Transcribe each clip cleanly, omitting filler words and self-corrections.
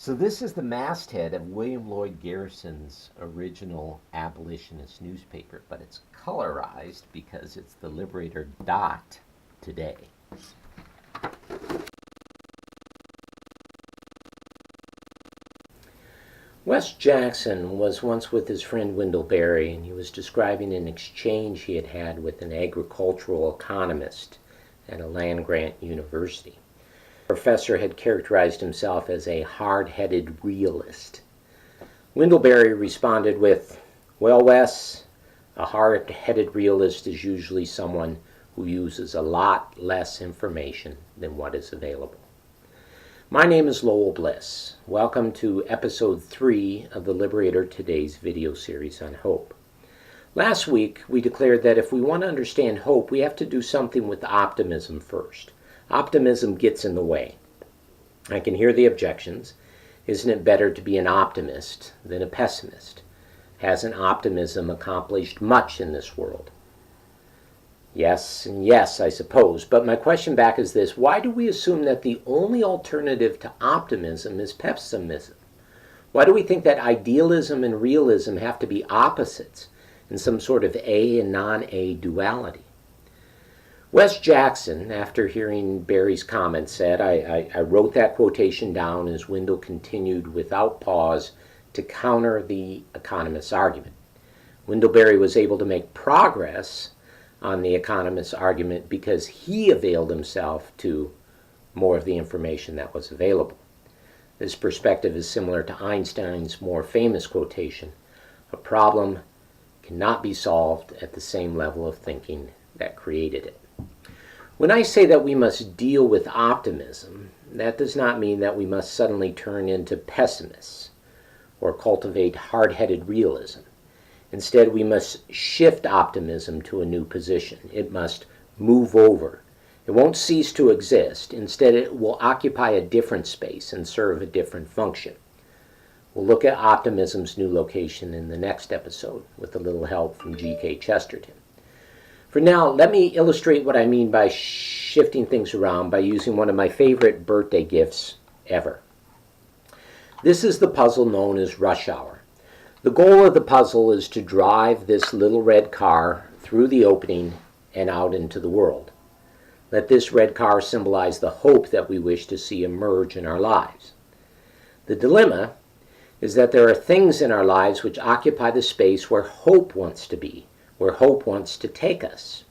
So this is the masthead of William Lloyd Garrison's original abolitionist newspaper, but it's colorized because it's the Liberator dot today. Wes Jackson was once with his friend Wendell Berry, and he was describing an exchange he had had with an agricultural economist at a land-grant university. The professor had characterized himself as a hard-headed realist. Wendell Berry responded with, "Well, Wes, a hard-headed realist is usually someone who uses a lot less information than what is available." My name is Lowell Bliss. Welcome to episode 3 of the Liberator Today's video series on hope. Last week, we declared that if we want to understand hope, we have to do something with optimism first. Optimism gets in the way. I can hear the objections. Isn't it better to be an optimist than a pessimist? Hasn't optimism accomplished much in this world? Yes and yes, I suppose. But my question back is this: why do we assume that the only alternative to optimism is pessimism? Why do we think that idealism and realism have to be opposites in some sort of A and non-A duality? Wes Jackson, after hearing Berry's comment, said, I wrote that quotation down as Wendell continued without pause to counter the economist's argument. Wendell Berry was able to make progress on the economist's argument because he availed himself to more of the information that was available. This perspective is similar to Einstein's more famous quotation, "A problem cannot be solved at the same level of thinking that created it." When I say that we must deal with optimism, that does not mean that we must suddenly turn into pessimists or cultivate hard-headed realism. Instead, we must shift optimism to a new position. It must move over. It won't cease to exist. Instead, it will occupy a different space and serve a different function. We'll look at optimism's new location in the next episode with a little help from G.K. Chesterton. For now, let me illustrate what I mean by shifting things around by using one of my favorite birthday gifts ever. This is the puzzle known as Rush Hour. The goal of the puzzle is to drive this little red car through the opening and out into the world. Let this red car symbolize the hope that we wish to see emerge in our lives. The dilemma is that there are things in our lives which occupy the space where hope wants to be, where hope wants to take us.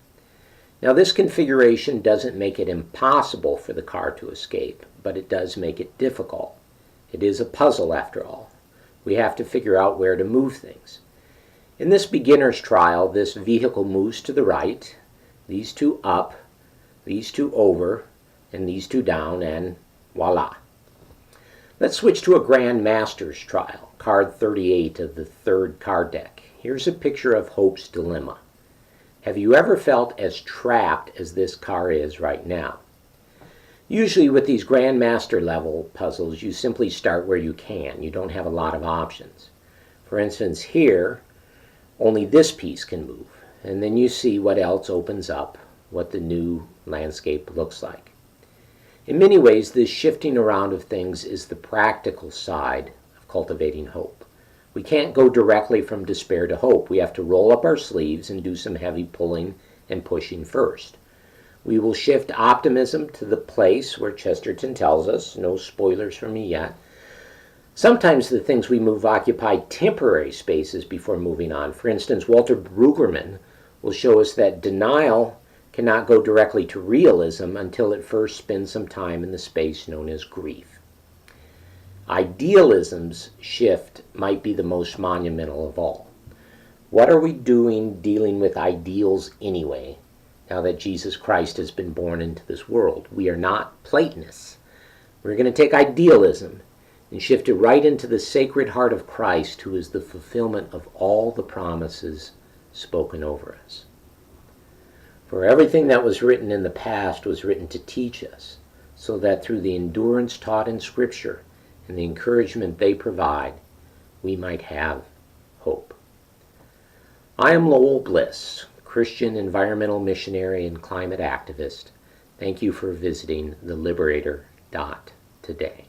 Now, this configuration doesn't make it impossible for the car to escape, but it does make it difficult. It is a puzzle, after all. We have to figure out where to move things. In this beginner's trial, this vehicle moves to the right, these two up, these two over, and these two down, and voila. Let's switch to a Grand Master's trial, card 38 of the third card deck. Here's a picture of hope's dilemma. Have you ever felt as trapped as this car is right now? Usually with these Grandmaster level puzzles, you simply start where you can. You don't have a lot of options. For instance, here, only this piece can move. And then you see what else opens up, what the new landscape looks like. In many ways, this shifting around of things is the practical side of cultivating hope. We can't go directly from despair to hope. We have to roll up our sleeves and do some heavy pulling and pushing first. We will shift optimism to the place where Chesterton tells us, no spoilers from me yet. Sometimes the things we move occupy temporary spaces before moving on. For instance, Walter Brueggemann will show us that denial cannot go directly to realism until it first spends some time in the space known as grief. Idealism's shift might be the most monumental of all. What are we doing dealing with ideals anyway, now that Jesus Christ has been born into this world? We are not Platonists. We're going to take idealism and shift it right into the sacred heart of Christ, who is the fulfillment of all the promises spoken over us. For everything that was written in the past was written to teach us, so that through the endurance taught in Scripture and the encouragement they provide, we might have hope. I am Lowell Bliss, Christian environmental missionary and climate activist. Thank you for visiting the Liberator today.